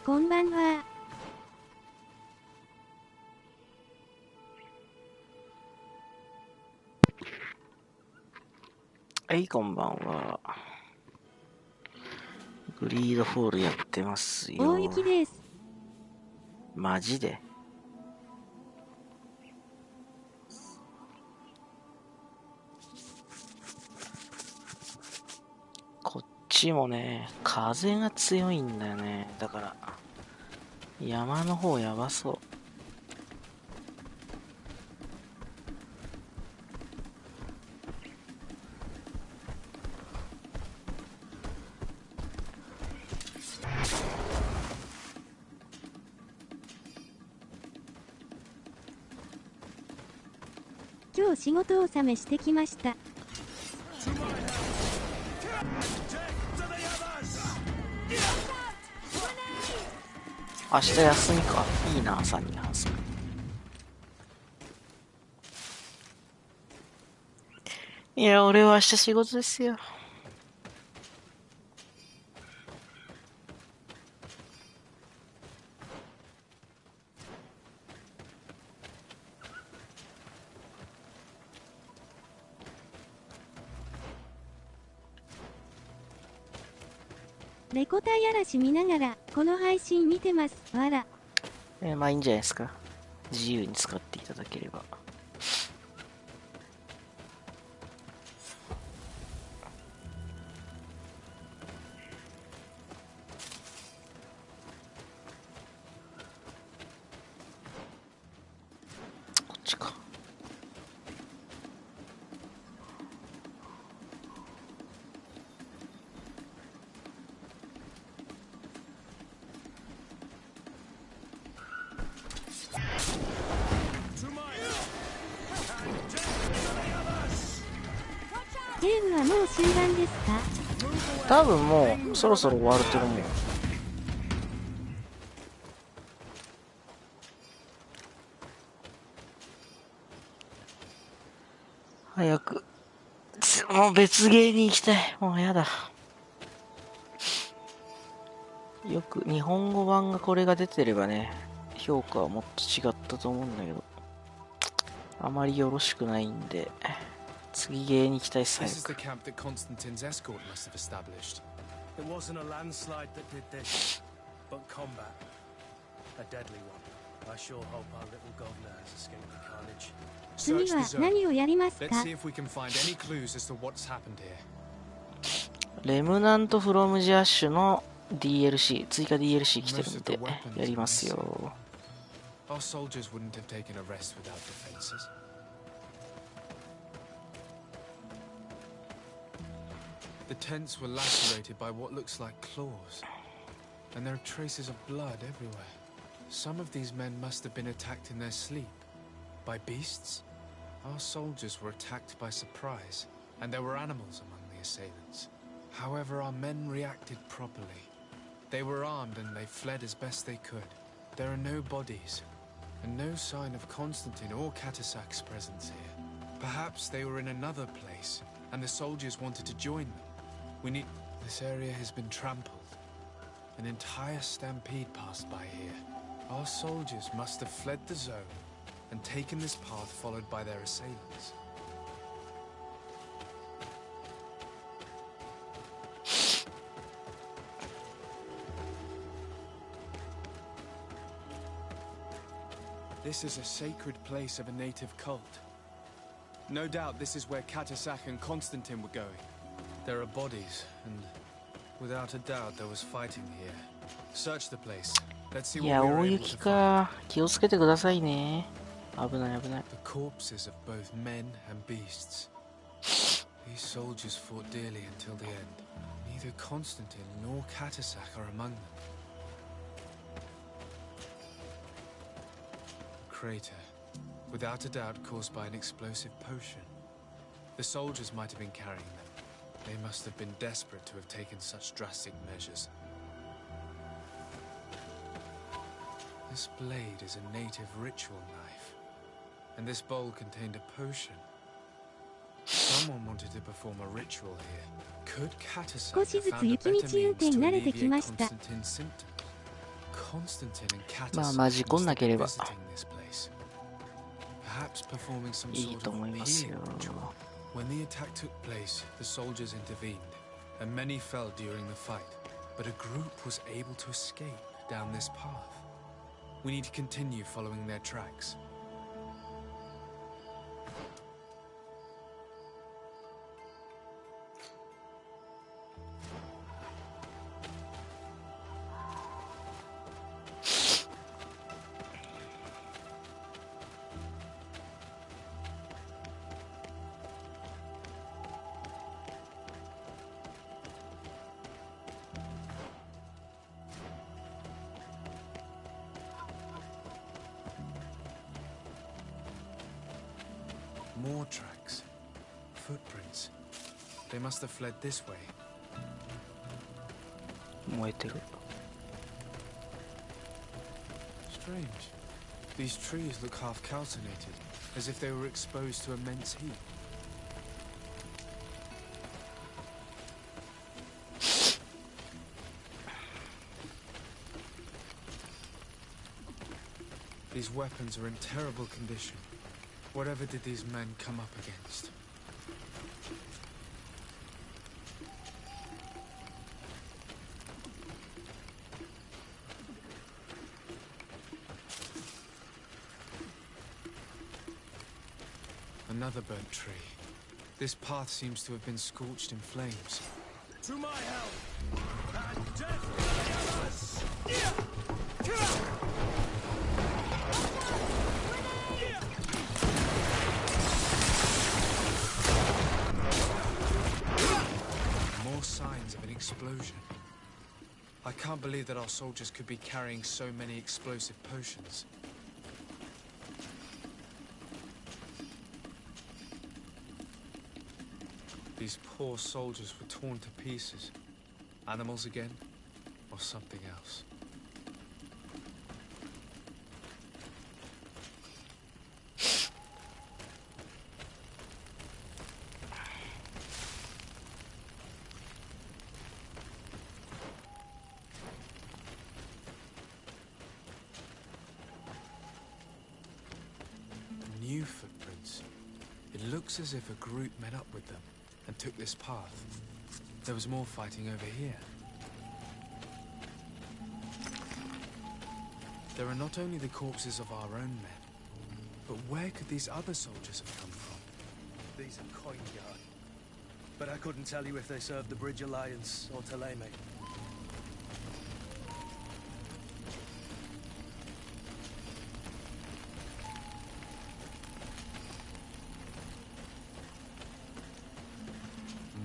こんばんは。はい、こんばんは。グリードフォールやってますよ。大雪です。マジで。こっちもね、風が強いんだよね。だから、山の方やばそう。今日仕事納めしてきました。明日休みか。いいな、朝に休み。いや、俺は明日仕事ですよ。レコ大嵐見ながらこの配信見てます。わら。まあいいんじゃないですか。自由に使っていただければ。こっちか。ゲームはもう終盤ですか？多分もうそろそろ終わると思う。早く。もう別ゲーに行きたい。もうやだ。よく日本語版がこれが出てればね、評価はもっと違ったと思うんだけど、あまりよろしくないんで、次ゲーに行きたいっす。早く。次は何をやりますか？レムナント・フロム・ジャッシュの DLC、追加 DLC 来てるんで、やりますよ。The tents were lacerated by what looks like claws, and there are traces of blood everywhere. Some of these men must have been attacked in their sleep. By beasts? Our soldiers were attacked by surprise, and there were animals among the assailants. However, our men reacted properly. They were armed and they fled as best they could. There are no bodies, and no sign of Constantine or Katasak's presence here. Perhaps they were in another place, and the soldiers wanted to join them. We need... This area has been trampled. An entire stampede passed by here. Our soldiers must have fled the zone and taken this path followed by their assailants. This is a sacred place of a native cult. No doubt this is where Katasak and Constantine were going. There are bodies, and without a doubt there was fighting here. Search the place. Let's see what we are able to find. 気をつけてくださいね。危ない危ない。The corpses of both men and beasts. These soldiers fought dearly until the end. Neither Constantine nor Katasak are among them. Crater, without a doubt caused by an explosive potion. The soldiers might have been carrying them. They must have been desperate to have taken such drastic measures. This blade is a native ritual knife, and this bowl contained a potion. Someone wanted to perform a ritual here. Could Katasak have found a better means to alleviate Constantine's symptoms? Constantine and Catus まあまあ事故んなければ visiting this place. Perhaps performing some いい sort と of 思いますよ。 healing ritual. When the attack took place, the soldiers intervened, and many fell during the fight. But a group was able to escape down this path. We need to continue following their tracks. More tracks. Footprints. They must have fled this way. 燃えてる。 Strange. These trees look half calcinated, as if they were exposed to immense heat. These weapons are in terrible condition. Whatever did these men come up against? Another burnt tree. This path seems to have been scorched in flames. To my help! And death to the others! More signs of an explosion. I can't believe that our soldiers could be carrying so many explosive potions. These poor soldiers were torn to pieces. Animals again, or something else. New footprints. It looks as if a group met up with them and took this path. There was more fighting over here. There are not only the corpses of our own men, but where could these other soldiers have come from? These are coin guard. But I couldn't tell you if they served the Bridge Alliance or Teleme.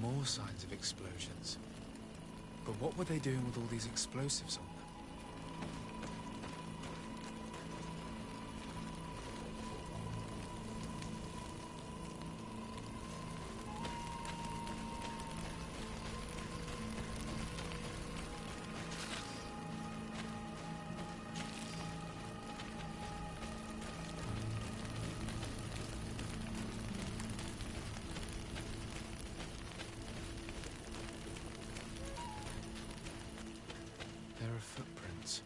More signs of explosions. But what were they doing with all these explosives on them? There are footprints.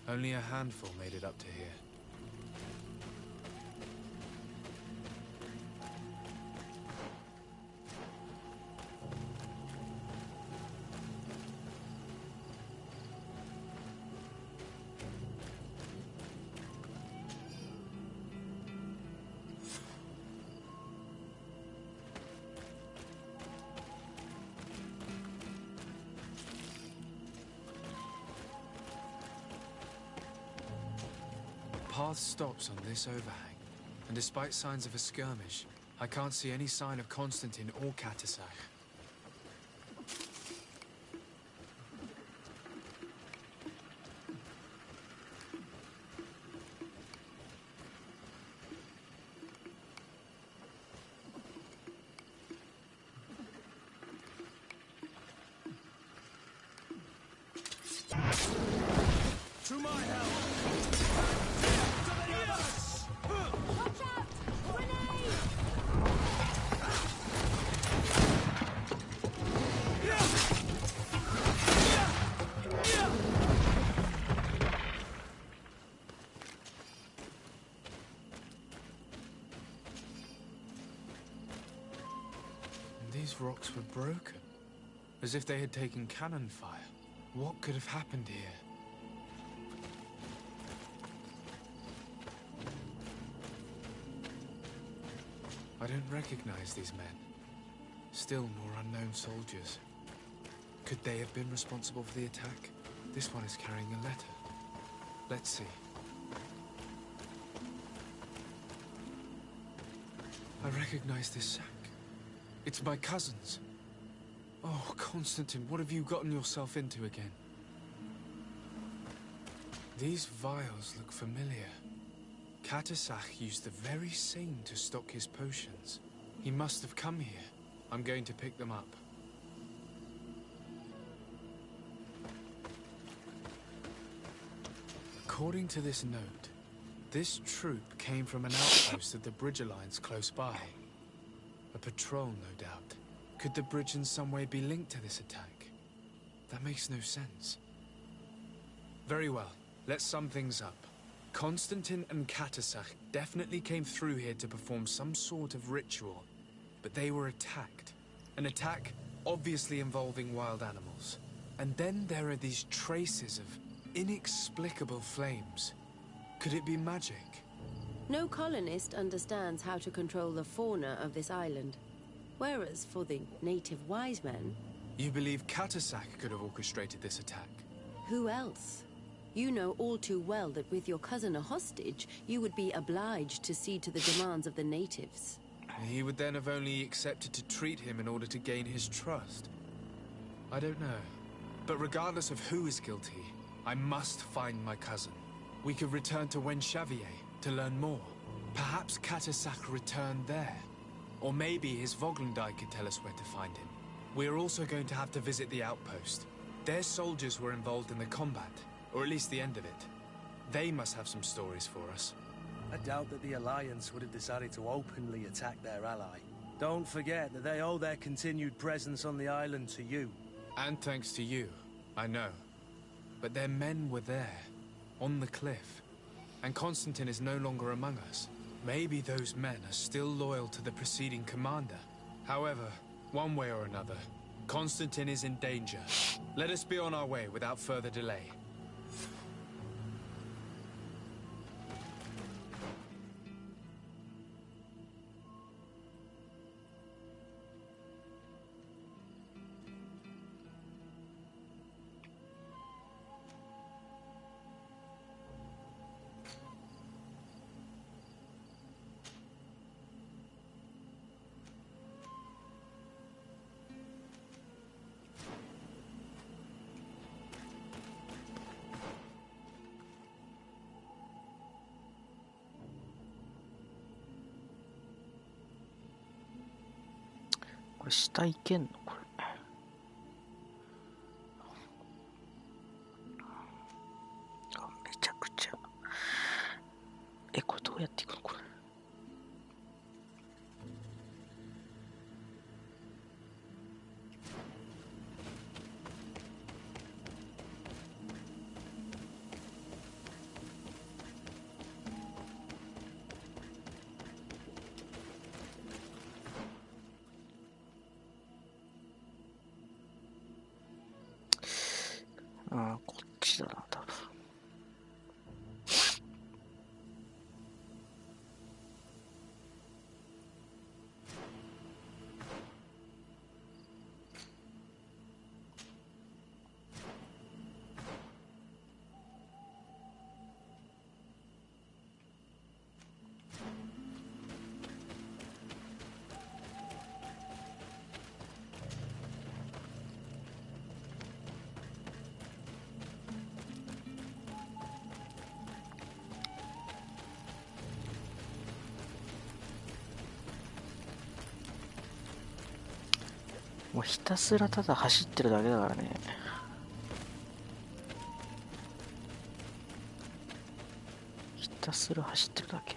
Only a handful made it up to here. The path stops on this overhang, and despite signs of a skirmish, I can't see any sign of Constantine or Catusach. To my help! Watch out! Grenade! these rocks were broken, as if they had taken cannon fire. What could have happened here? I don't recognize these men. Still more unknown soldiers. Could they have been responsible for the attack? This one is carrying a letter. Let's see. I recognize this sack. It's my cousin's. Oh, Constantine, what have you gotten yourself into again? These vials look familiar. Katasach used the very same to stock his potions. He must have come here. I'm going to pick them up. According to this note, this troop came from an outpost of the Bridge Alliance close by. A patrol, no doubt. Could the bridge in some way be linked to this attack? That makes no sense. Very well, let's sum things up. Constantine and Katasach definitely came through here to perform some sort of ritual, but they were attacked. An attack obviously involving wild animals. And then there are these traces of inexplicable flames. Could it be magic? No colonist understands how to control the fauna of this island. Whereas for the native wise men... You believe Katasach could have orchestrated this attack? Who else? You know all too well that with your cousin a hostage, you would be obliged to cede to the demands of the natives. He would then have only accepted to treat him in order to gain his trust. I don't know. But regardless of who is guilty, I must find my cousin. We could return to Wen Xavier to learn more. Perhaps Katasach returned there. Or maybe his Voglendai could tell us where to find him. We're also going to have to visit the outpost. Their soldiers were involved in the combat, or at least the end of it. They must have some stories for us. I doubt that the Alliance would have decided to openly attack their ally. Don't forget that they owe their continued presence on the island to you. And thanks to you, I know. But their men were there, on the cliff. And Constantine is no longer among us. Maybe those men are still loyal to the preceding commander. However, one way or another, Constantine is in danger. Let us be on our way without further delay.これ下行けんのこれ。あ、めちゃくちゃ。これどうやって行くのこれ。ああ、こっちだな、多分。もうひたすらただ走ってるだけだからね。ひたすら走ってるだけ。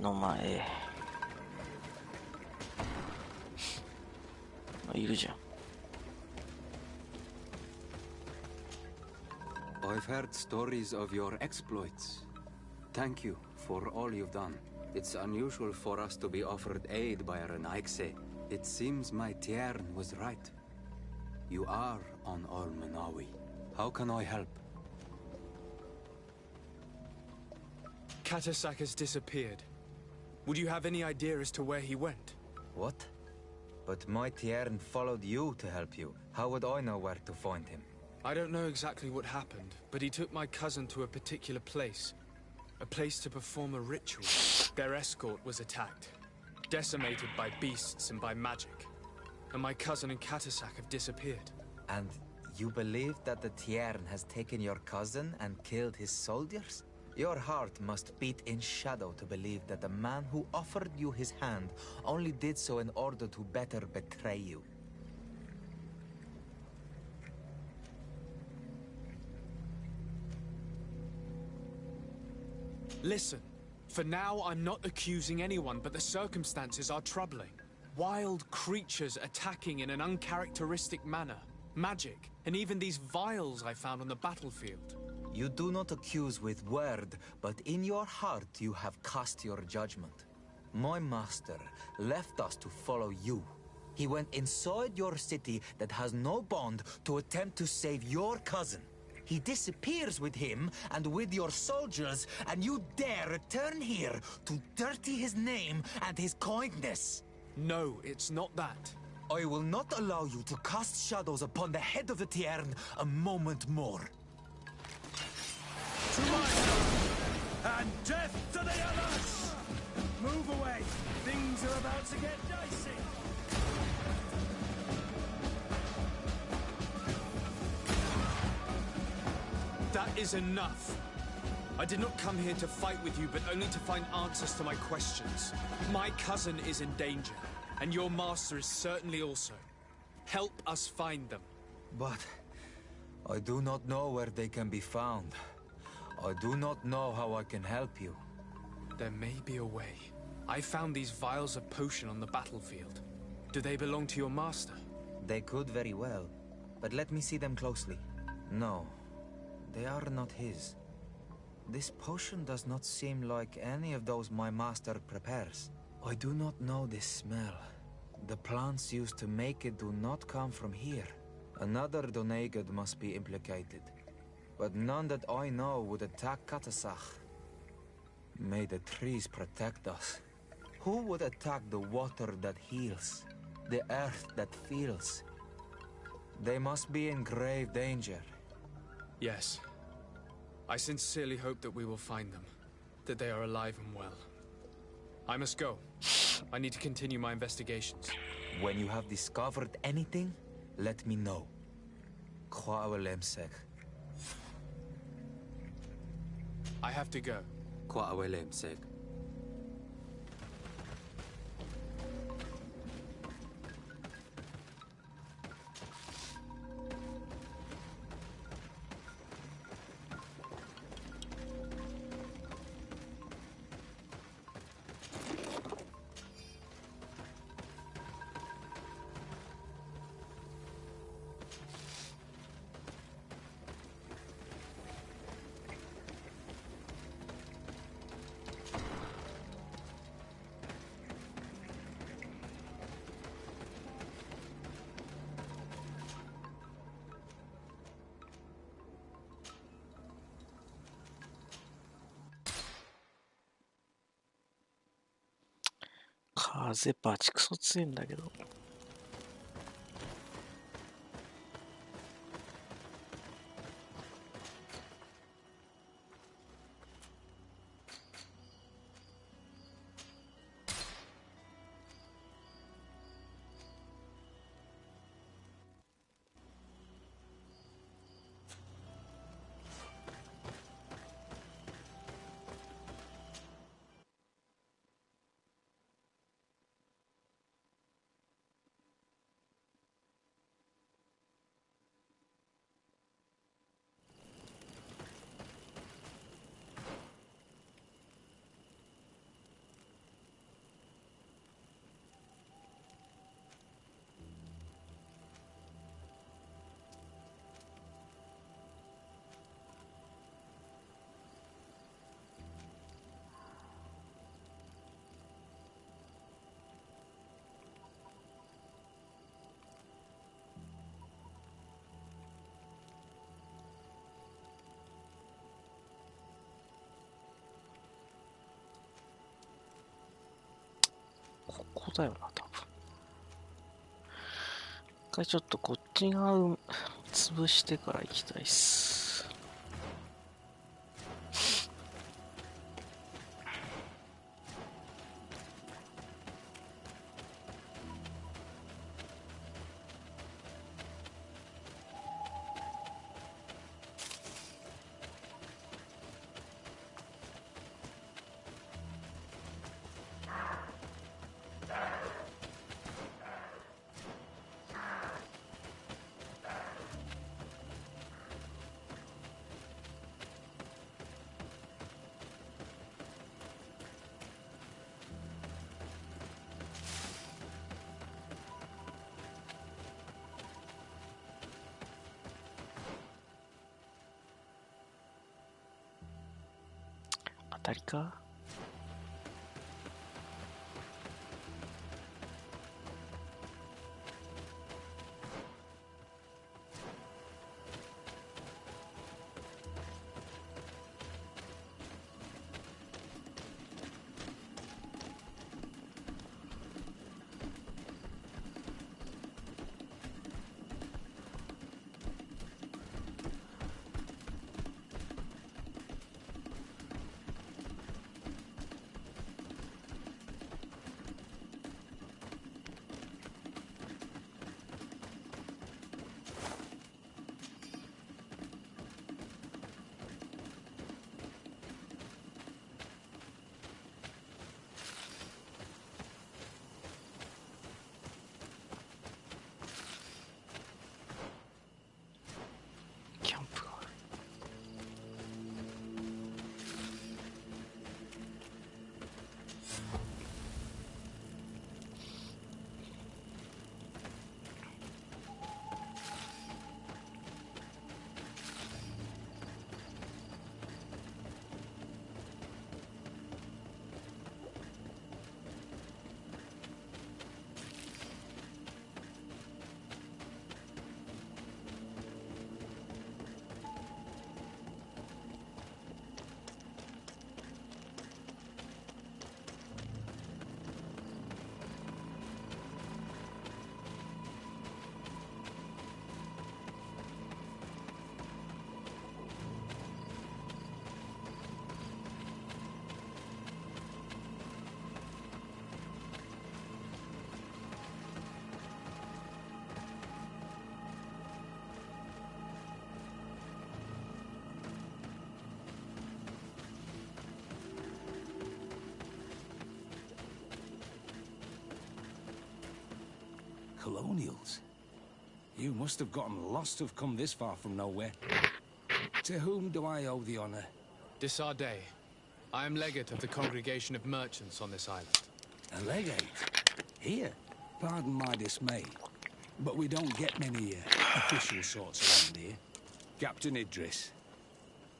の前。いるじゃん。I've heard stories of your exploits. Thank you for all you've done. It's unusual for us to be offered aid by a Renaigse. It seems my Tiern was right. You are on Olmenawi. How can I help? Katasak has disappeared. Would you have any idea as to where he went? What? But my Tiern followed you to help you. How would I know where to find him? I don't know exactly what happened, but he took my cousin to a particular place. A place to perform a ritual. Their escort was attacked. Decimated by beasts and by magic. And my cousin and Katasak have disappeared. And you believe that the Tiern has taken your cousin and killed his soldiers? Your heart must beat in shadow to believe that the man who offered you his hand only did so in order to better betray you. Listen, for now I'm not accusing anyone, but the circumstances are troubling. Wild creatures attacking in an uncharacteristic manner. Magic, and even these vials I found on the battlefield. You do not accuse with word, but in your heart you have cast your judgment. My master left us to follow you. He went inside your city that has no bond to attempt to save your cousin. He disappears with him and with your soldiers, and you dare return here to dirty his name and his kindness. No, it's not that. I will not allow you to cast shadows upon the head of the Tiern a moment more. To and death to the others! Move away! Things are about to get dicey! That is enough. I did not come here to fight with you, but only to find answers to my questions. My cousin is in danger, and your master is certainly also. Help us find them. But I do not know where they can be found. I do not know how I can help you. There may be a way. I found these vials of potion on the battlefield. Do they belong to your master? They could very well, but let me see them closely. No, they are not his. This potion does not seem like any of those my master prepares. I do not know this smell. The plants used to make it do not come from here. Another Donegad must be implicated, but none that I know would attack Katasach. May the trees protect us. Who would attack the water that heals, the earth that feels? They must be in grave danger. Yes. I sincerely hope that we will find them, that they are alive and well. I must go. I need to continue my investigations. When you have discovered anything, let me know. I have to go. Qua'awelemseg.風バチクソ強いんだけど。だよな、多分。一回ちょっとこっち側潰してから行きたいっす。当たりか。キャンプがある。Colonials? You must have gotten lost to have come this far from nowhere. To whom do I owe the honor? Desardet. I am legate of the congregation of merchants on this island. A legate? Here? Pardon my dismay, but we don't get many official sorts around here. Captain Idris.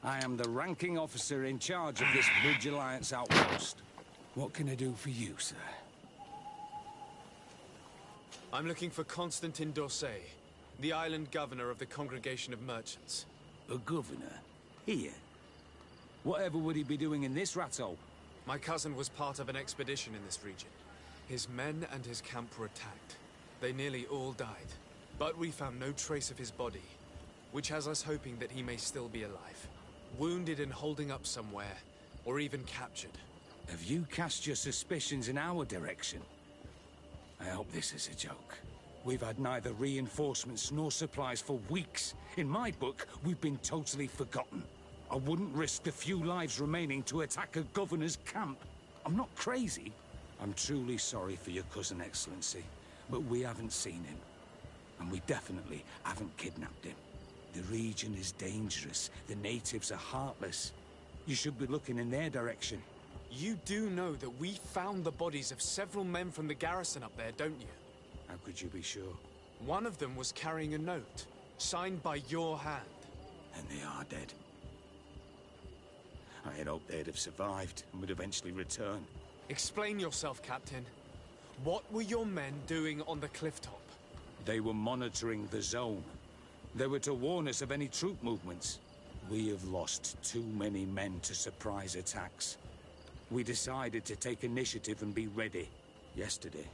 I am the ranking officer in charge of this Bridge Alliance outpost. What can I do for you, sir? I'm looking for Constantin d'Orsay, the island governor of the congregation of merchants. A governor? Here? Whatever would he be doing in this rattle? My cousin was part of an expedition in this region. His men and his camp were attacked. They nearly all died. But we found no trace of his body, which has us hoping that he may still be alive. Wounded and holding up somewhere, or even captured. Have you cast your suspicions in our direction? I hope this is a joke. We've had neither reinforcements nor supplies for weeks. In my book, we've been totally forgotten. I wouldn't risk the few lives remaining to attack a governor's camp. I'm not crazy. I'm truly sorry for your cousin, Excellency, but we haven't seen him. And we definitely haven't kidnapped him. The region is dangerous. The natives are heartless. You should be looking in their direction. You do know that we found the bodies of several men from the garrison up there, don't you? How could you be sure? One of them was carrying a note, signed by your hand. And they are dead. I had hoped they'd have survived and would eventually return. Explain yourself, Captain. What were your men doing on the clifftop? They were monitoring the zone. They were to warn us of any troop movements. We have lost too many men to surprise attacks. We decided to take initiative and be ready. Yesterday,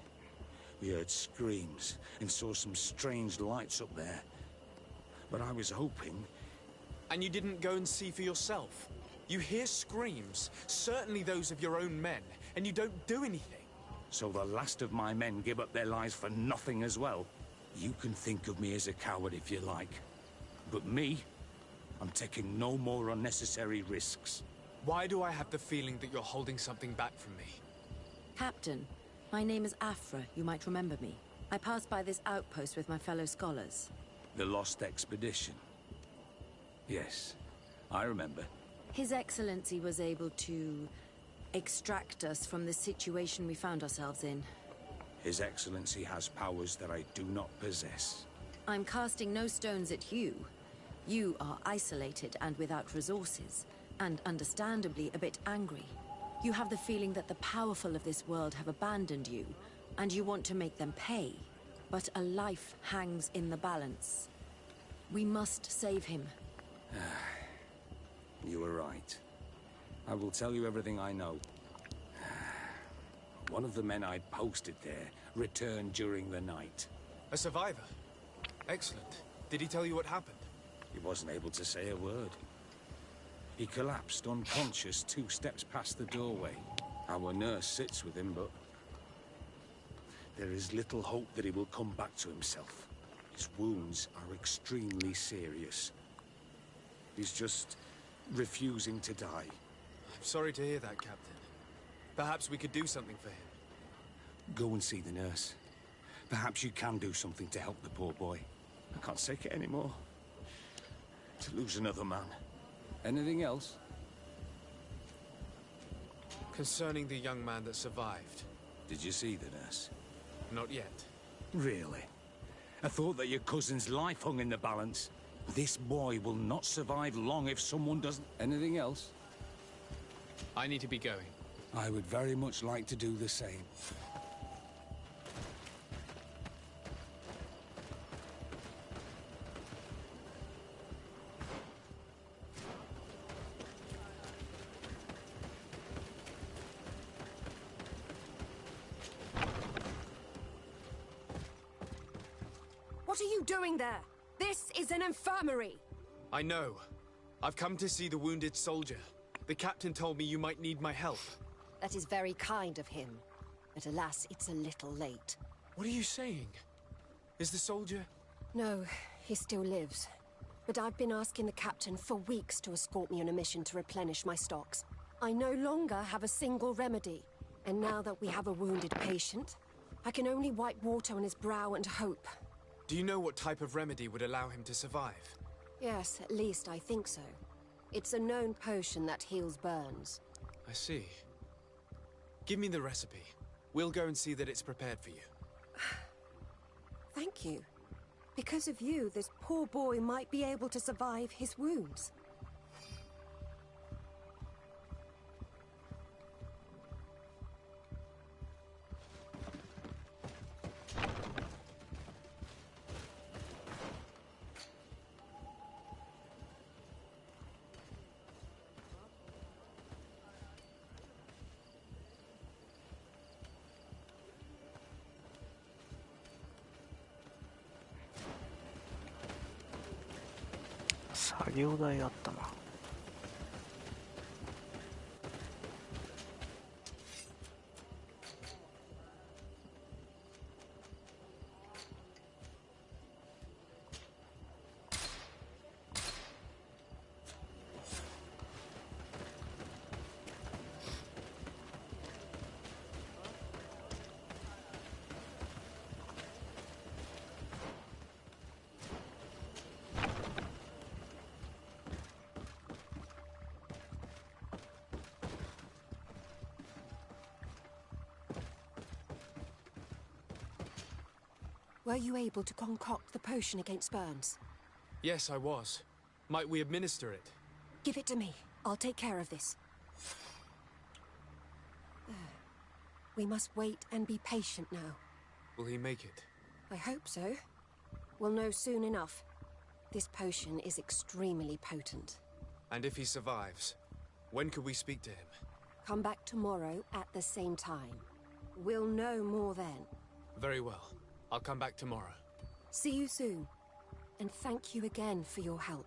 We heard screams and saw some strange lights up there. But I was hoping... And you didn't go and see for yourself? You hear screams, certainly those of your own men, and you don't do anything. So the last of my men give up their lives for nothing as well? You can think of me as a coward if you like. But me, I'm taking no more unnecessary risks. Why do I have the feeling that you're holding something back from me? Captain, my name is Afra, you might remember me. I passed by this outpost with my fellow scholars. The Lost Expedition. Yes, I remember. His Excellency was able to extract us from the situation we found ourselves in. His Excellency has powers that I do not possess. I'm casting no stones at you. You are isolated and without resources, and understandably a bit angry. You have the feeling that the powerful of this world have abandoned you, and you want to make them pay. But a life hangs in the balance. We must save him. You were right. I will tell you everything I know. One of the men I'd posted there returned during the night. A survivor? Excellent. Did he tell you what happened? He wasn't able to say a word. He collapsed unconscious 2 steps past the doorway. Our nurse sits with him, but there is little hope that he will come back to himself. His wounds are extremely serious. He's just refusing to die. I'm sorry to hear that, Captain. Perhaps we could do something for him. Go and see the nurse. Perhaps you can do something to help the poor boy. I can't take it anymore. To lose another man. Anything else? Concerning the young man that survived. Did you see the nurse? Not yet. Really? I thought that your cousin's life hung in the balance. This boy will not survive long if someone doesn't... Anything else? I need to be going. I would very much like to do the same. What are you doing there? This is an infirmary! I know. I've come to see the wounded soldier. The captain told me you might need my help. That is very kind of him. But alas, it's a little late. What are you saying? Is the soldier... No, he still lives. But I've been asking the captain for weeks to escort me on a mission to replenish my stocks. I no longer have a single remedy. And now that we have a wounded patient, I can only wipe water on his brow and hope. Do you know what type of remedy would allow him to survive? Yes, at least I think so. It's a known potion that heals burns. I see. Give me the recipe. We'll go and see that it's prepared for you. Thank you. Because of you, this poor boy might be able to survive his wounds.作業台あったな。Were you able to concoct the potion against burns? Yes, I was. Might we administer it? Give it to me. I'll take care of this. We must wait and be patient now. Will he make it? I hope so. We'll know soon enough. This potion is extremely potent. And if he survives, when could we speak to him? Come back tomorrow at the same time. We'll know more then. Very well. I'll come back tomorrow. See you soon. And thank you again for your help.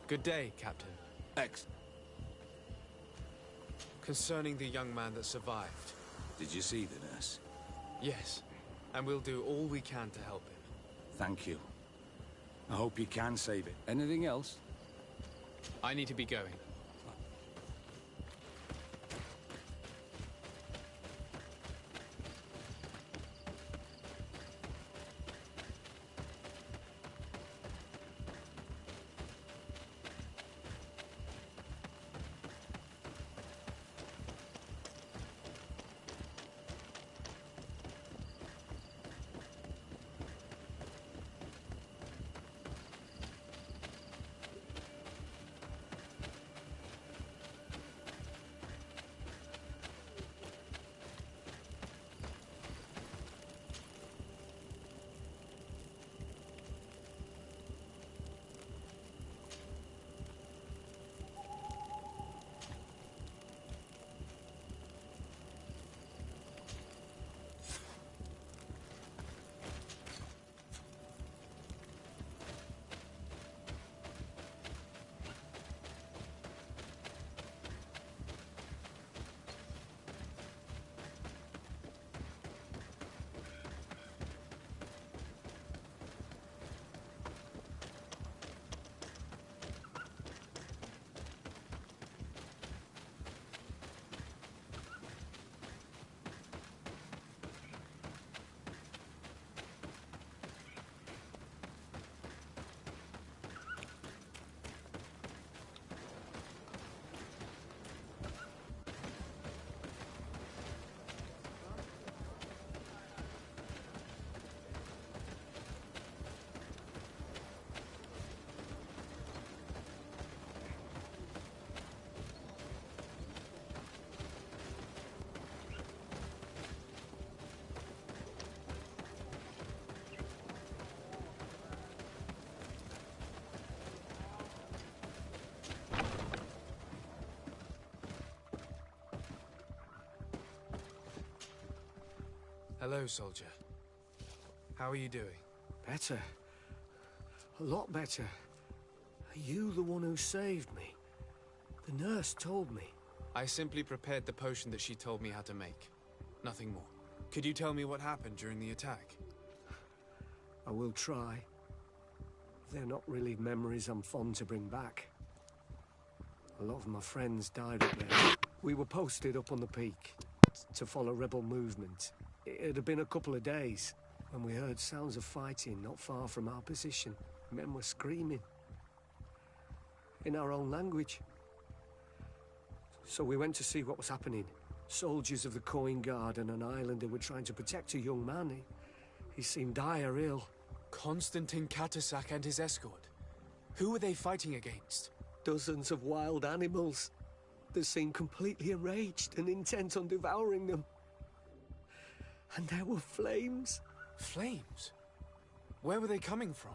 Good day, Captain. X. Concerning the young man that survived. Did you see the nurse? Yes, and we'll do all we can to help him. Thank you. I hope you can save it. Anything else? I need to be going. Hello, soldier. How are you doing? Better. A lot better. Are you the one who saved me? The nurse told me. I simply prepared the potion that she told me how to make. Nothing more. Could you tell me what happened during the attack? I will try. They're not really memories I'm fond to bring back. A lot of my friends died up there. We were posted up on the peak to follow rebel movement. It had been a couple of days when we heard sounds of fighting not far from our position. Men were screaming in our own language. So we went to see what was happening. Soldiers of the Coin Guard and an islander were trying to protect a young man. He seemed dire ill. Constantine Katasak and his escort. Who were they fighting against? Dozens of wild animals. They seemed completely enraged and intent on devouring them. And there were flames. Flames? Where were they coming from?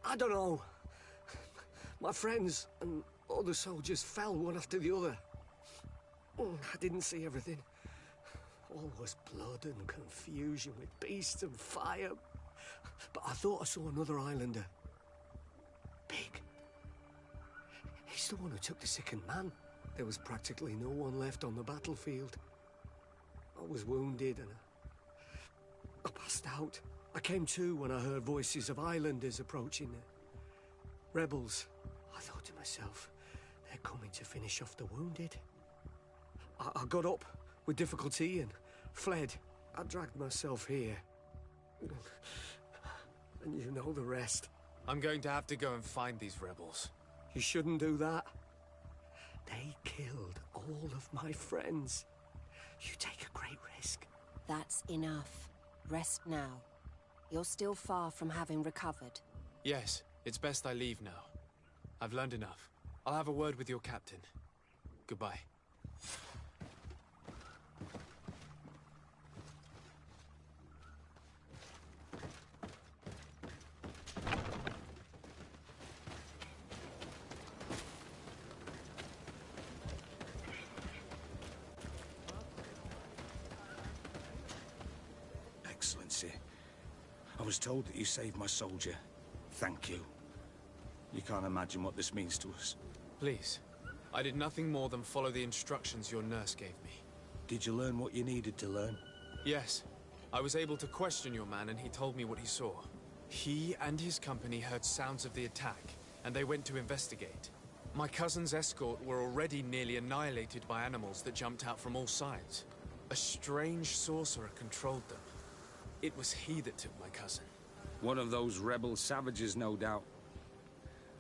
I don't know. My friends and other soldiers fell one after the other. I didn't see everything. All was blood and confusion with beasts and fire. But I thought I saw another islander. Big. He's the one who took the sickened man. There was practically no one left on the battlefield. I was wounded and I passed out. I came to when I heard voices of islanders approaching. Rebels. I myself. They're coming to finish off the wounded. I got up with difficulty and fled. I dragged myself here. And you know the rest. I'm going to have to go and find these rebels. You shouldn't do that. They killed all of my friends. You take a great risk. That's enough. Rest now. You're still far from having recovered. Yes, it's best I leave now. I've learned enough. I'll have a word with your captain. Goodbye. Excellency, I was told that you saved my soldier. Thank you. You can't imagine what this means to us. Please. I did nothing more than follow the instructions your nurse gave me. Did you learn what you needed to learn? Yes. I was able to question your man and he told me what he saw. He and his company heard sounds of the attack, and they went to investigate. My cousin's escort were already nearly annihilated by animals that jumped out from all sides. A strange sorcerer controlled them. It was he that took my cousin. One of those rebel savages, no doubt.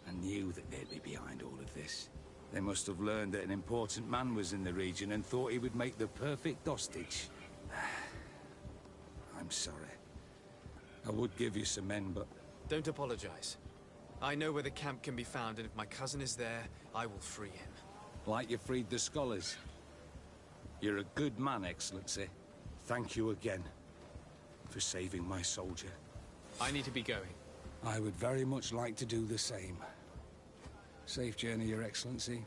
I knew that they'd be behind all of this. They must have learned that an important man was in the region and thought he would make the perfect hostage. I'm sorry. I would give you some men, but... Don't apologize. I know where the camp can be found, and if my cousin is there, I will free him. Like you freed the scholars. You're a good man, Excellency. Thank you again for saving my soldier. I need to be going. I would very much like to do the same. Safe journey, Your Excellency.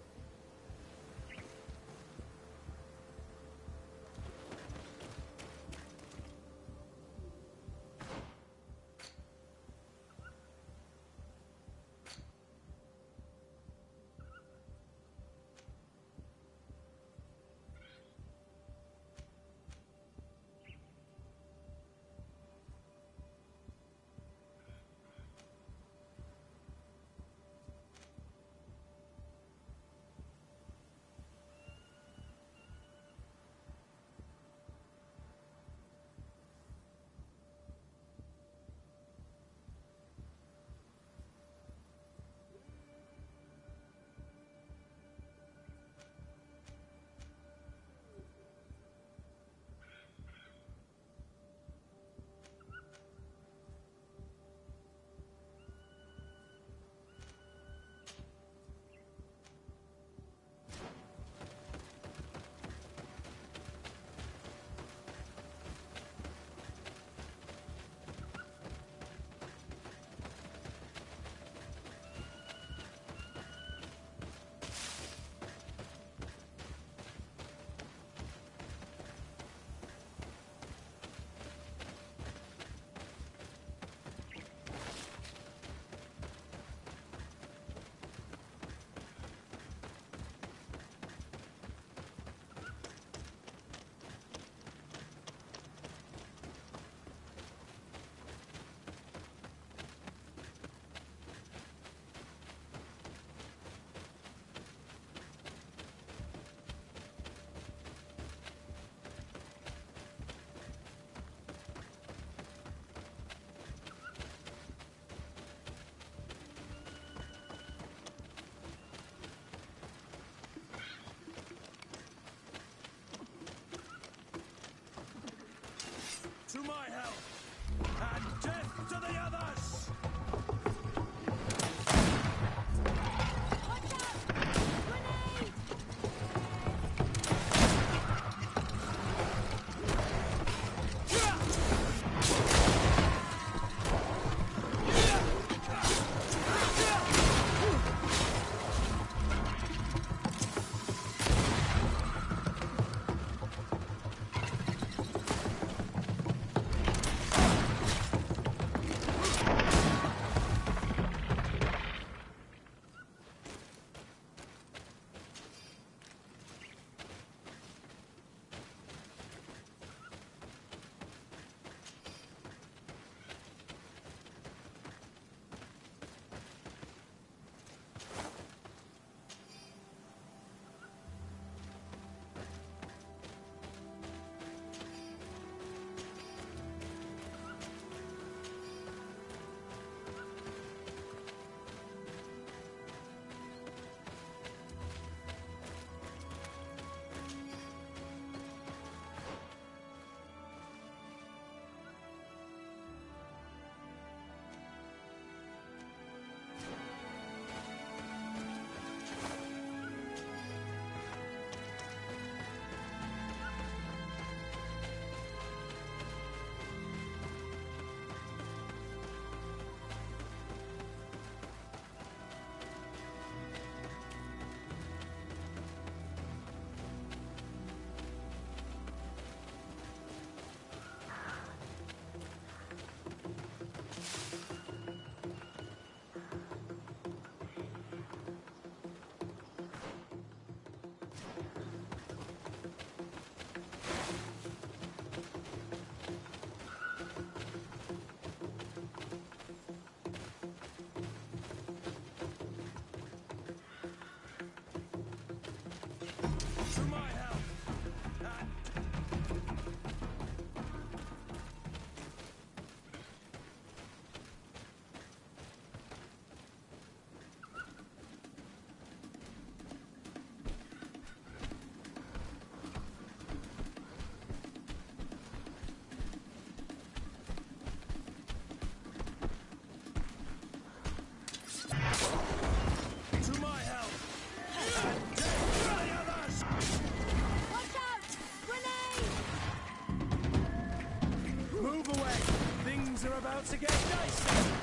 To my help! And death to the others! Watch out! Grenade! Things are about to get dicey.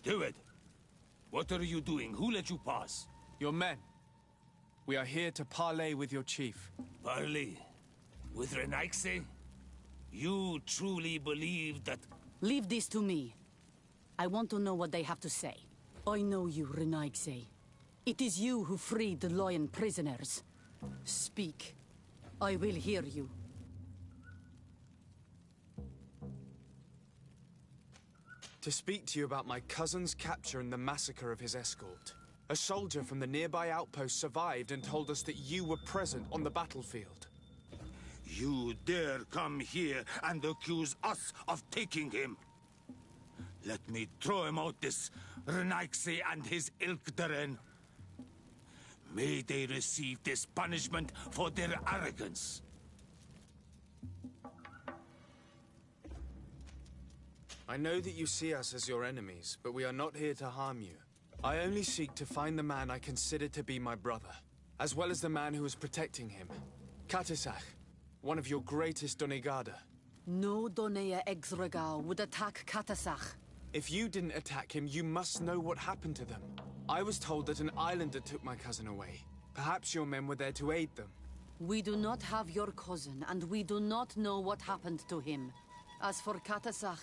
Do it. What are you doing? Who let you pass? Your men. We are here to parley with your chief. Parley? With Renaigse? You truly believe that... Leave this to me. I want to know what they have to say. I know you, Renaigse. It is you who freed the lion prisoners. Speak. I will hear you. To speak to you about my cousin's capture and the massacre of his escort. A soldier from the nearby outpost survived and told us that you were present on the battlefield. You dare come here and accuse us of taking him? Let me throw him out this Renaigse and his Ilkdaren. May they receive this punishment for their arrogance. I know that you see us as your enemies, but we are not here to harm you. I only seek to find the man I consider to be my brother, as well as the man who is protecting him. Katisach, one of your greatest Donegada. No Donea Exregao would attack Katasach. If you didn't attack him, you must know what happened to them. I was told that an islander took my cousin away. Perhaps your men were there to aid them. We do not have your cousin, and we do not know what happened to him. As for Katasach,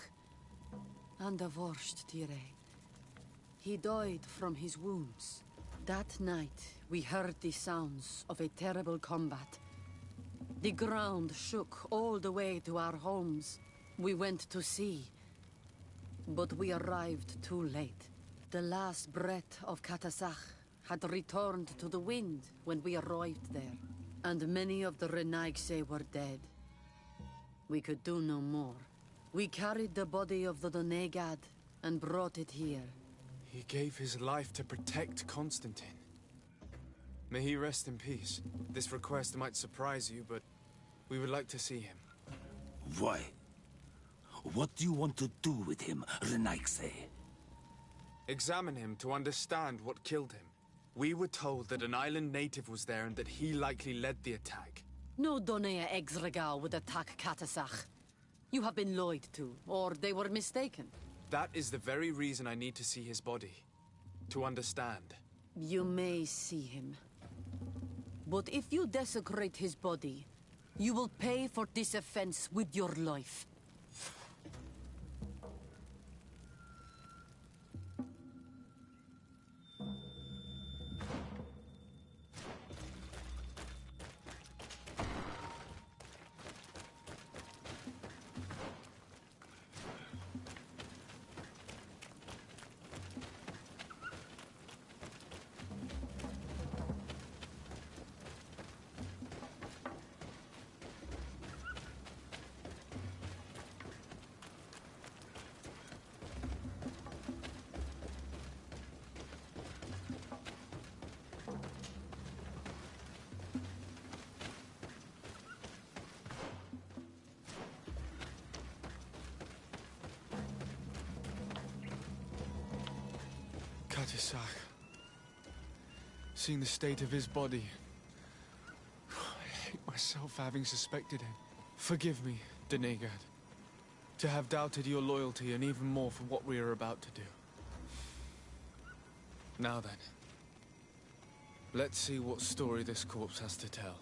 and the Vorst, Tire, he died from his wounds. That night, we heard the sounds of a terrible combat. The ground shook all the way to our homes. We went to see, but we arrived too late. The last breath of Katasach had returned to the wind when we arrived there, and many of the Renaigse were dead. We could do no more. We carried the body of the Donegad and brought it here. He gave his life to protect Constantine. May he rest in peace. This request might surprise you, but we would like to see him. Why? What do you want to do with him, Renaigse? Examine him to understand what killed him. We were told that an island native was there and that he likely led the attack. No Donea Exregao would attack Katasach. You have been lied to, or they were mistaken. That is the very reason I need to see his body. To understand. You may see him. But if you desecrate his body, you will pay for this offense with your life. Katisach. Seeing the state of his body, I hate myself for having suspected him. Forgive me, Donegad, to have doubted your loyalty and even more for what we are about to do. Now then, let's see what story this corpse has to tell.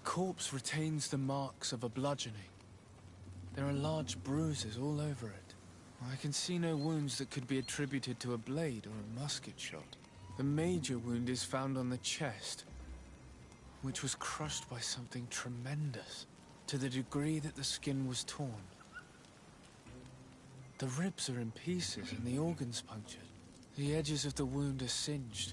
corpse retains the marks of a bludgeoning. There are large bruises all over it. I can see no wounds that could be attributed to a blade or a musket shot. The major wound is found on the chest, which was crushed by something tremendous, to the degree that the skin was torn. The ribs are in pieces and the organs punctured. The edges of the wound are singed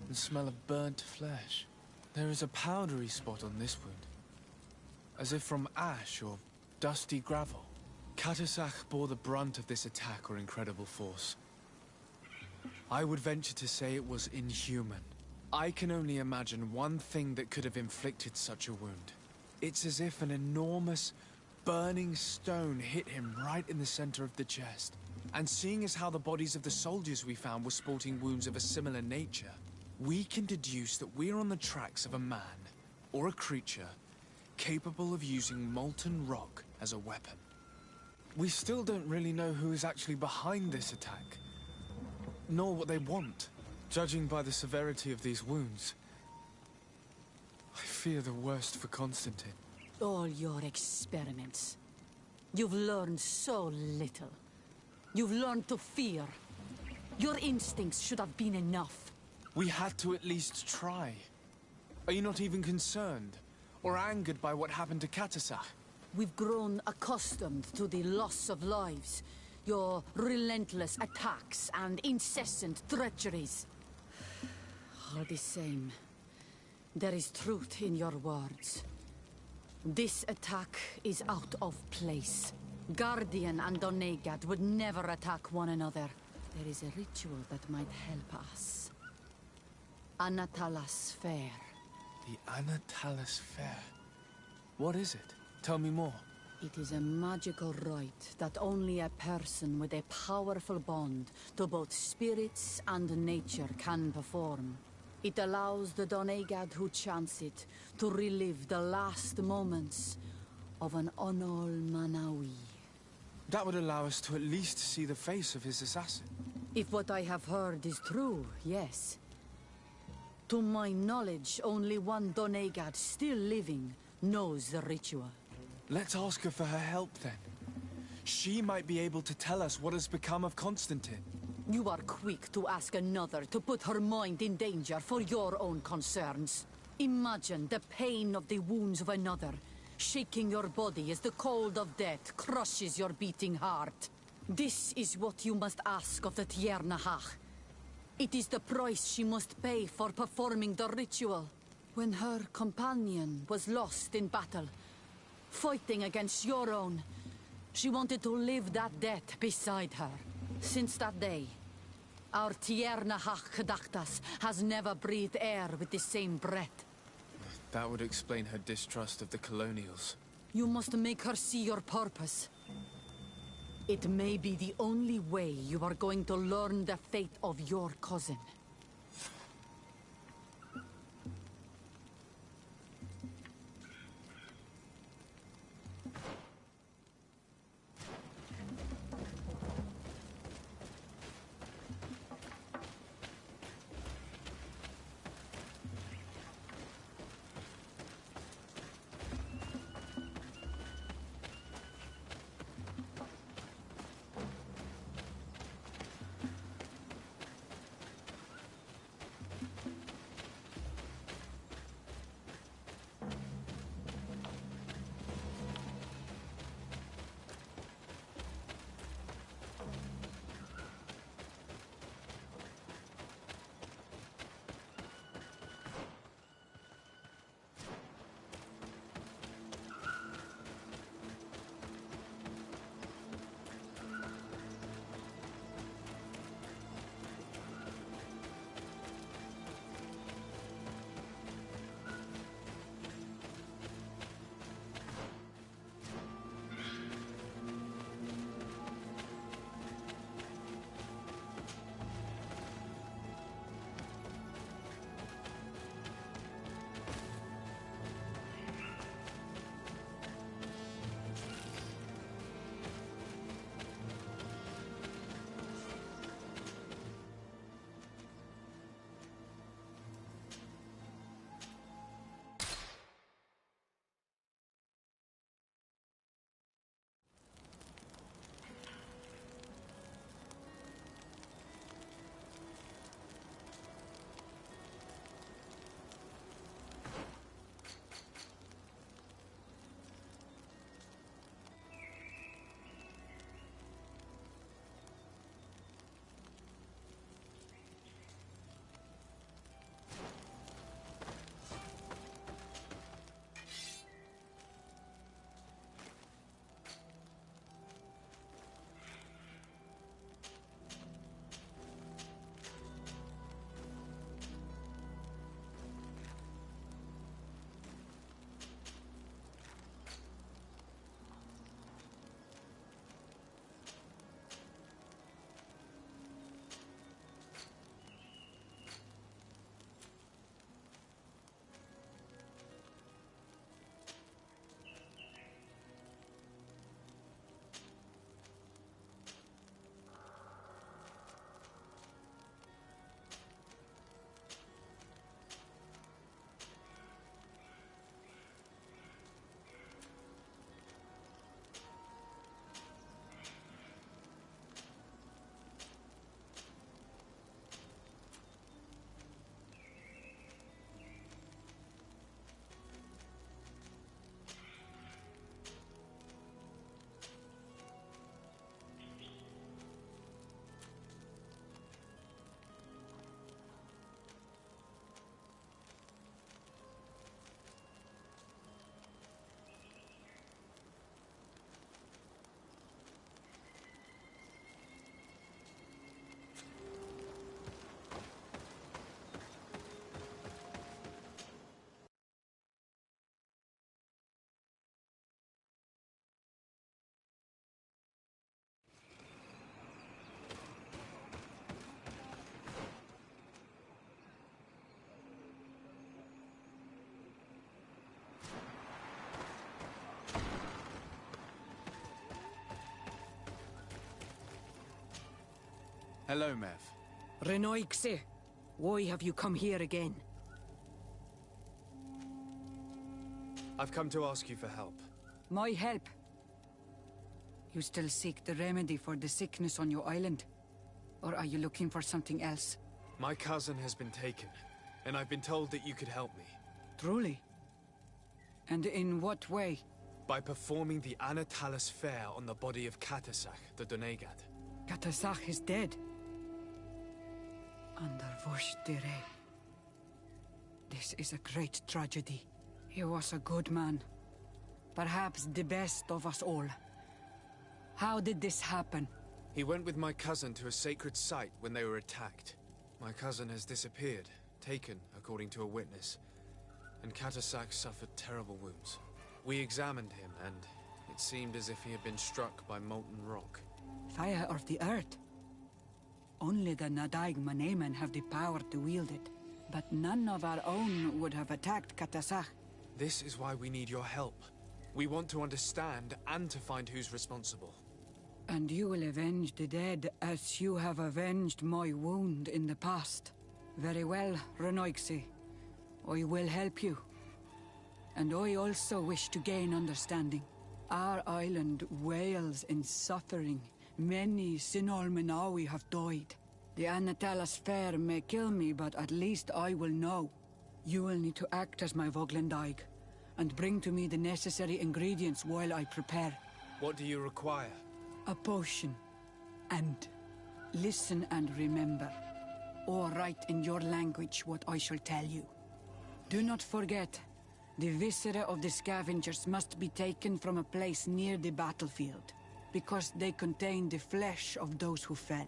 and smell of burnt flesh. There is a powdery spot on this wound, as if from ash or dusty gravel. Katasach bore the brunt of this attack or incredible force. I would venture to say it was inhuman. I can only imagine one thing that could have inflicted such a wound. It's as if an enormous, burning stone hit him right in the center of the chest. And seeing as how the bodies of the soldiers we found were sporting wounds of a similar nature, we can deduce that we're on the tracks of a man, or a creature, capable of using molten rock as a weapon. We still don't really know who is actually behind this attack, nor what they want. Judging by the severity of these wounds, I fear the worst for Constantine. All your experiments. You've learned so little. You've learned to fear. Your instincts should have been enough. We had to at least try. Are you not even concerned or angered by what happened to Katasach? We've grown accustomed to the loss of lives, your relentless attacks and incessant treacheries. All the same, there is truth in your words. This attack is out of place. Guardian and Donegad would never attack one another. There is a ritual that might help us. Anatalas Fair. The Anatalas Fair. What is it? Tell me more. It is a magical rite that only a person with a powerful bond to both spirits and nature can perform. It allows the Donegad who chants it to relive the last moments of an Onol Manawi. That would allow us to at least see the face of his assassin. If what I have heard is true, yes. To my knowledge, only one Donegad still living knows the ritual. Let's ask her for her help then. She might be able to tell us what has become of Constantine. You are quick to ask another to put her mind in danger for your own concerns. Imagine the pain of the wounds of another, shaking your body as the cold of death crushes your beating heart. This is what you must ask of the Tiernahach. It is the price she must pay for performing the ritual. When her companion was lost in battle, fighting against your own, she wanted to live that death beside her. Since that day, our Tiernahach Kadachtas has never breathed air with the same breath. That would explain her distrust of the colonials. You must make her see your purpose. It may be the only way you are going to learn the fate of your cousin. Hello, Mev. Renoixe, why have you come here again? I've come to ask you for help. My help? You still seek the remedy for the sickness on your island? Or are you looking for something else? My cousin has been taken, and I've been told that you could help me. Truly? And in what way? By performing the Anatalis fair on the body of Katasach, the Donegat. Katasach is dead. Underwurstere. This is a great tragedy. He was a good man. Perhaps the best of us all. How did this happen? He went with my cousin to a sacred site when they were attacked. My cousin has disappeared, taken, according to a witness. And Katasach suffered terrible wounds. We examined him, and it seemed as if he had been struck by molten rock. Fire of the earth. Only the Nadaig Manemen have the power to wield it. But none of our own would have attacked Katasach. This is why we need your help. We want to understand and to find who's responsible. And you will avenge the dead as you have avenged my wound in the past. Very well, Renoixe. I will help you. And I also wish to gain understanding. Our island wails in suffering. Many Sinol Menawi have died. The Anatalas fair may kill me, but at least I will know. You will need to act as my Voglendaig, and bring to me the necessary ingredients while I prepare. What do you require? A potion. And listen and remember, or write in your language what I shall tell you. Do not forget, the viscera of the scavengers must be taken from a place near the battlefield, because they contain the flesh of those who fell.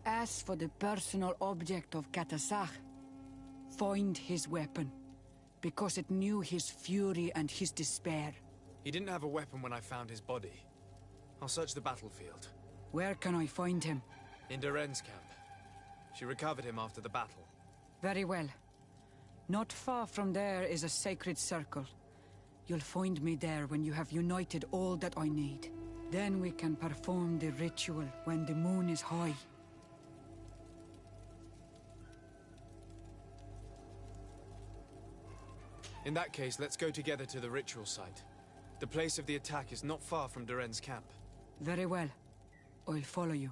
As for the personal object of Katasach, find his weapon, because it knew his fury and his despair. He didn't have a weapon when I found his body. I'll search the battlefield. Where can I find him? In Doren's camp. She recovered him after the battle. Very well. Not far from there is a sacred circle. You'll find me there when you have united all that I need. Then we can perform the ritual when the moon is high. In that case, let's go together to the ritual site. The place of the attack is not far from Doren's camp. Very well. I'll follow you.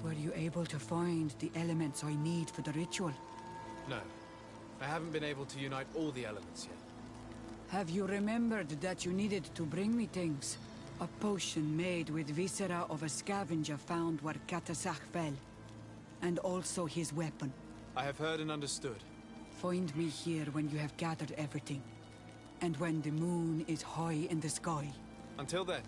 Were you able to find the elements I need for the ritual? No. I haven't been able to unite all the elements yet. Have you remembered that you needed to bring me things? A potion made with viscera of a scavenger found where Katasach fell. And also his weapon. I have heard and understood. Find me here when you have gathered everything. And when the moon is high in the sky. Until then.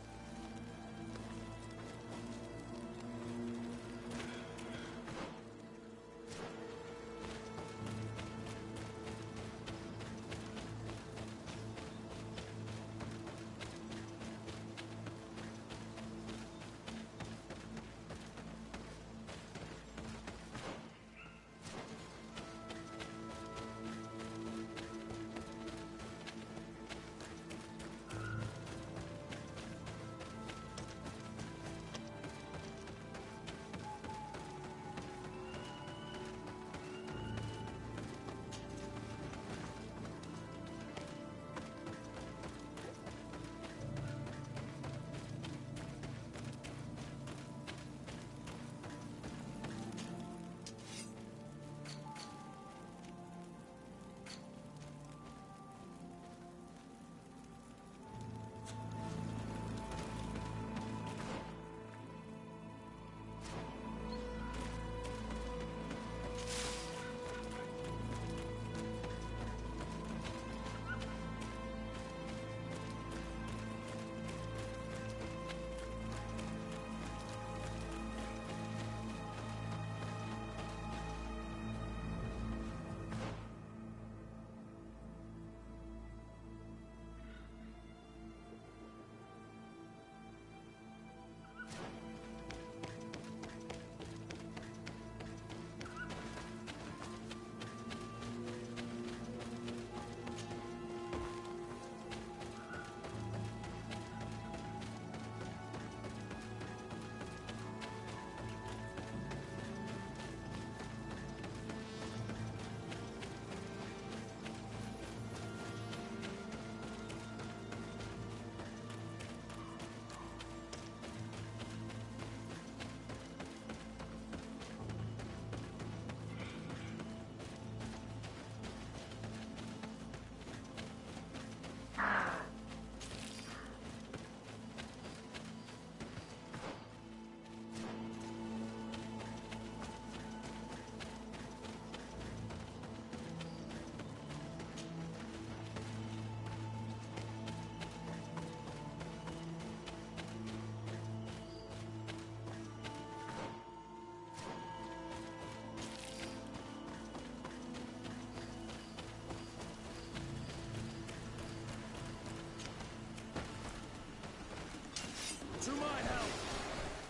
to my help.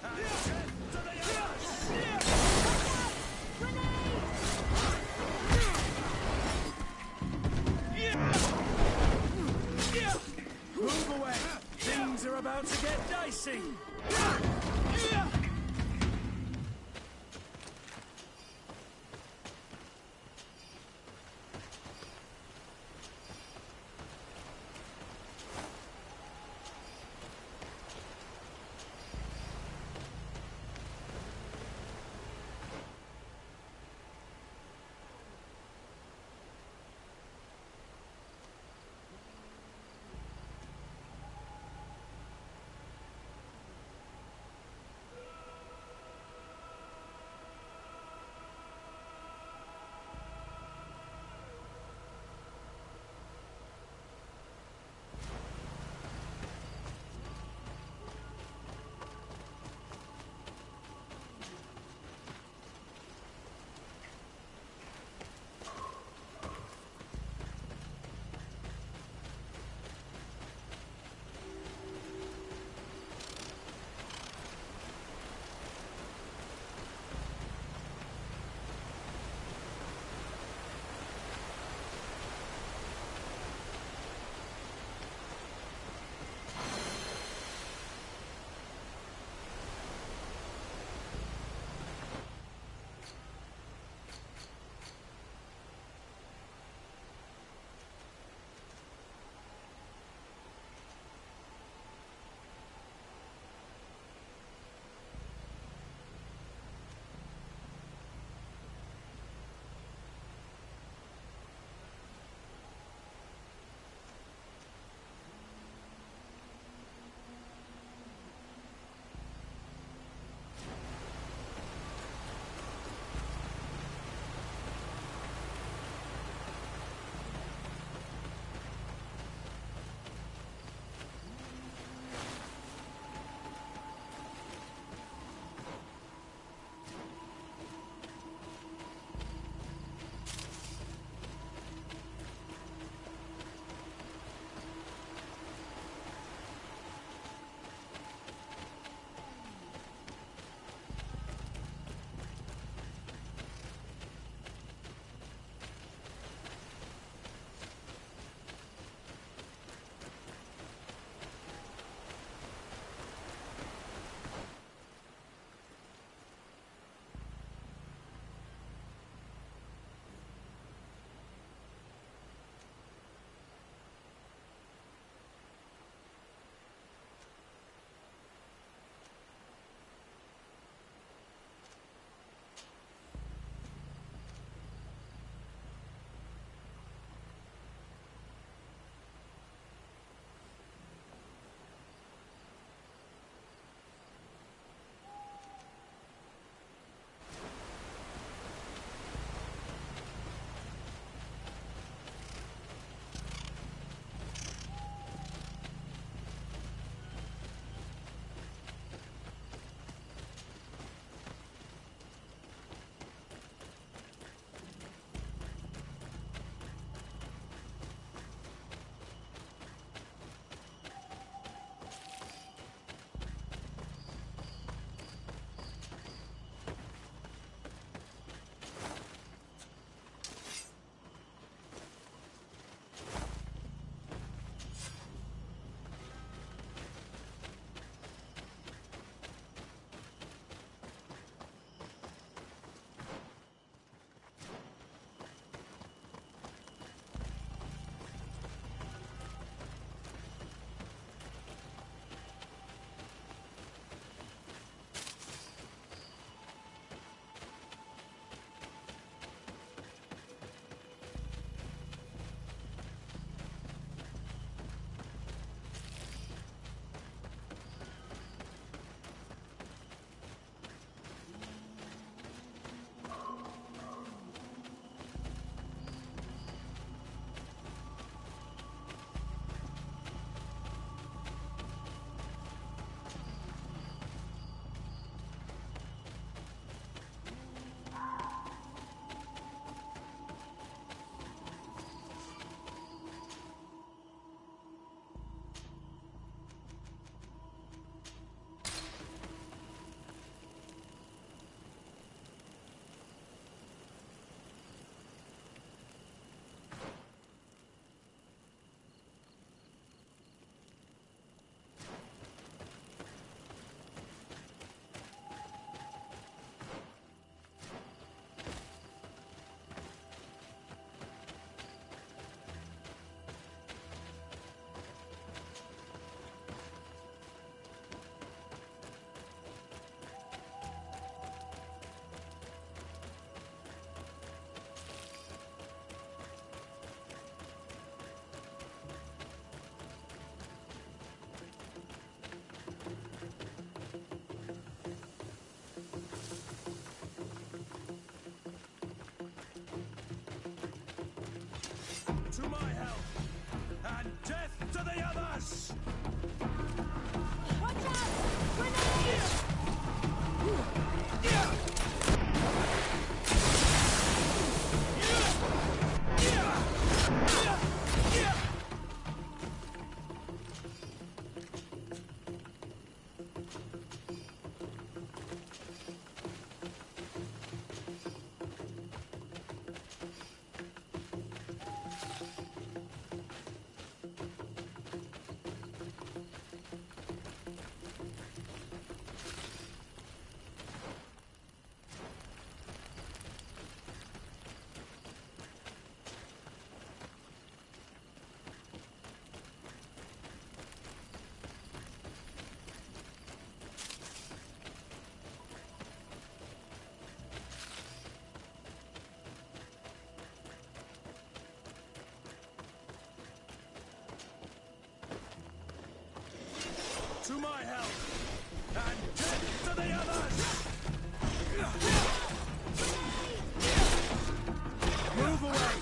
And death to the others. Move away. Things are about to get dicey. my help! And death to the others! Watch out! Grenade! To my help! And death to the others! Move away!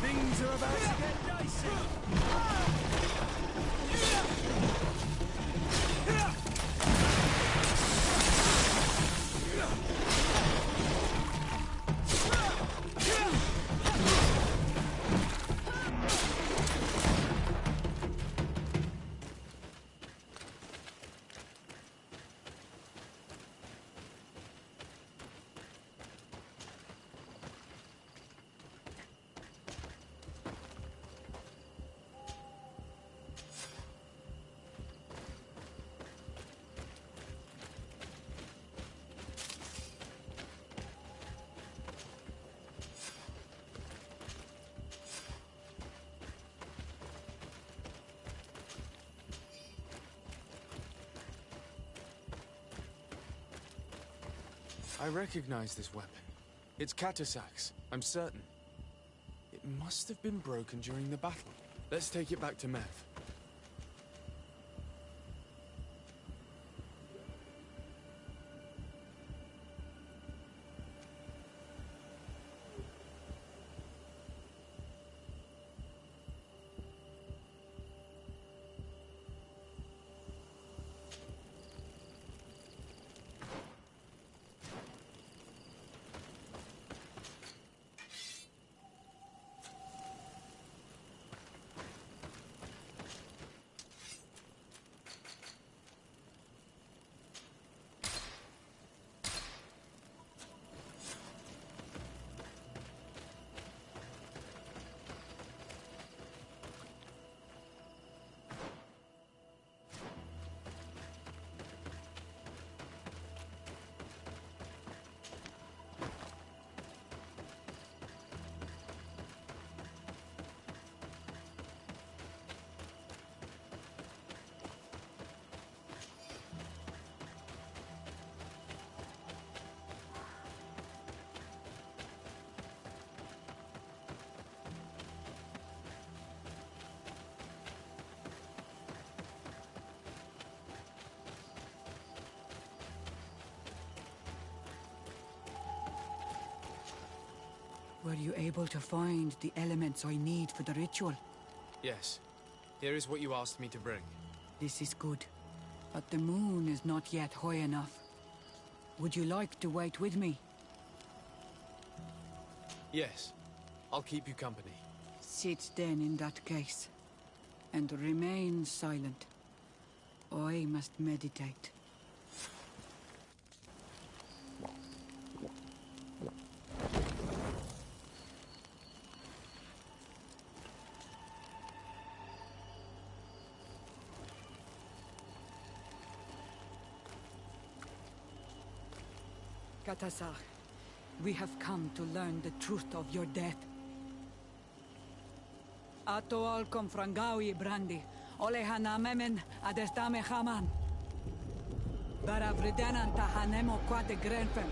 Things are about to get dicey! I recognize this weapon. It's Katasak's, I'm certain. It must have been broken during the battle. Let's take it back to Mev. Were you able to find the elements I need for the ritual? Yes. Here is what you asked me to bring. This is good. But the moon is not yet high enough. Would you like to wait with me? Yes. I'll keep you company. Sit then in that case. And remain silent. I must meditate. Katasar, we have come to learn the truth of your death. Ato al confrangawi brandi, olehana memen adestame haman. Baravridenan tahanemo quate grenfem,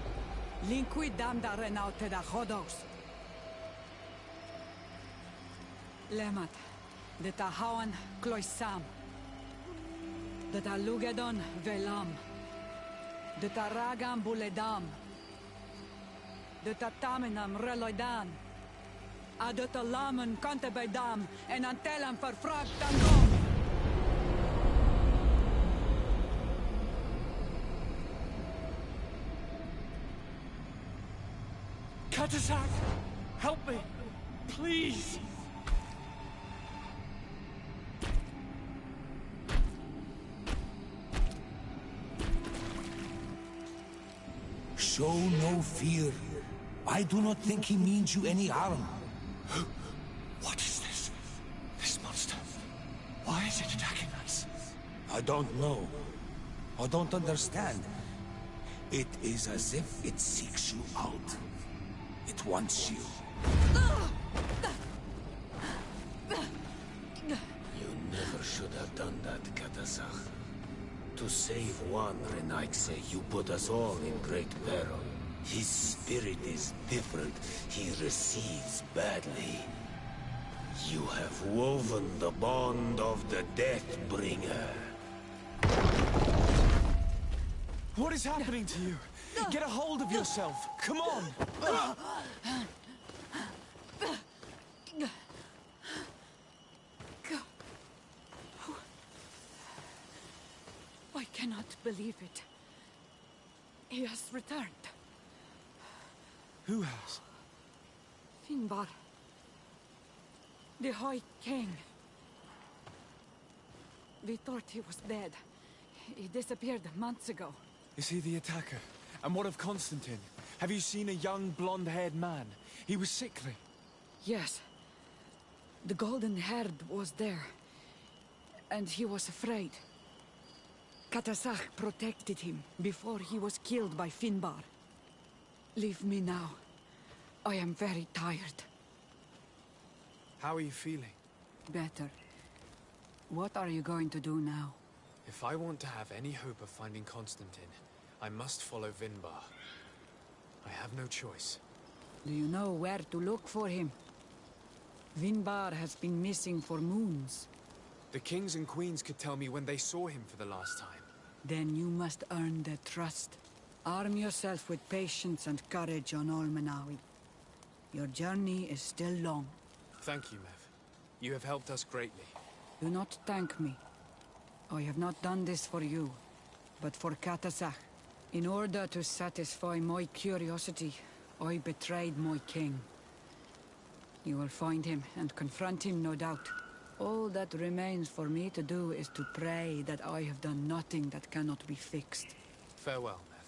linqui damda renaute da hodos. Lemat, de tahawan kloisam, de talugedon velam, de taragam buledam, de tatamenam reloidan, Adut alamen kante bij dam en antellam verfragt dan kom. Katasak! Help me! Please! Show no fear. I do not think he means you any harm. What is this? This monster. Why is it attacking us? I don't know. I don't understand. It is as if it seeks you out. It wants you. You never should have done that, Katasach. To save one Renaikse, you put us all in great peril. His spirit is different. He recedes badly. You have woven the bond of the Deathbringer. What is happening to you? Get a hold of yourself. Come on. I cannot believe it. He has returned. Who has? Finbar. The High King. We thought he was dead. He disappeared months ago. Is he the attacker? And what of Constantine? Have you seen a young, blonde-haired man? He was sickly. Yes. The golden-haired was there. And he was afraid. Katasach protected him before he was killed by Finbar. Leave me now. I am very tired. How are you feeling? Better. What are you going to do now? If I want to have any hope of finding Constantine, I must follow Vinbar. I have no choice. Do you know where to look for him? Vinbar has been missing for moons. The kings and queens could tell me when they saw him for the last time. Then you must earn their trust. Arm yourself with patience and courage on Olmenawi. Your journey is still long. Thank you, Mev. You have helped us greatly. Do not thank me. I have not done this for you, but for Katasach. In order to satisfy my curiosity, I betrayed my king. You will find him and confront him, no doubt. All that remains for me to do is to pray that I have done nothing that cannot be fixed. Farewell, Mev.